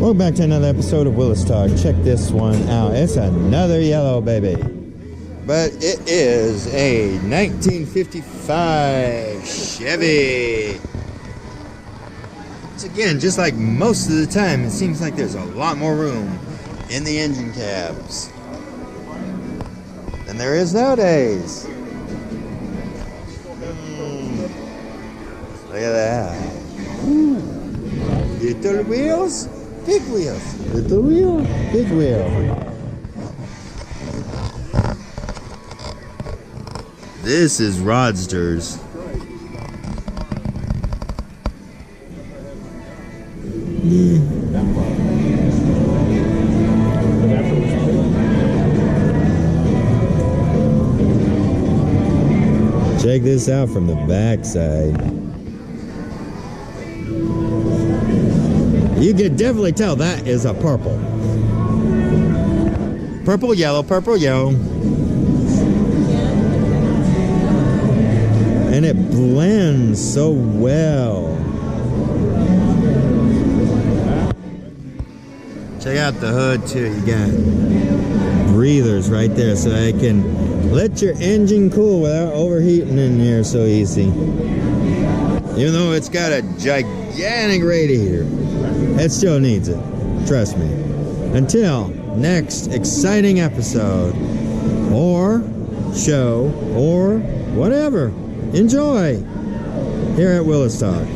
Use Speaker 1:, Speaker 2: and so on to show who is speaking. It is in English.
Speaker 1: Welcome back to another episode of Willis Talk. Check this one out. It's another yellow baby. But it is a 1955 Chevy. It's again, just like most of the time, it seems like there's a lot more room in the engine cabs than there is nowadays. Look at that. Ooh. Little wheels, big wheels. Little wheel, big wheel. This is Rodsters. Check this out from the backside. You can definitely tell that is a purple. Purple, yellow, purple, yellow. And it blends so well. Check out the hood too. You got breathers right there so I can let your engine cool without overheating in here so easy. Even though it's got a gigantic radiator, it still needs it. Trust me. Until next exciting episode or show or whatever. Enjoy here at Willis Talk.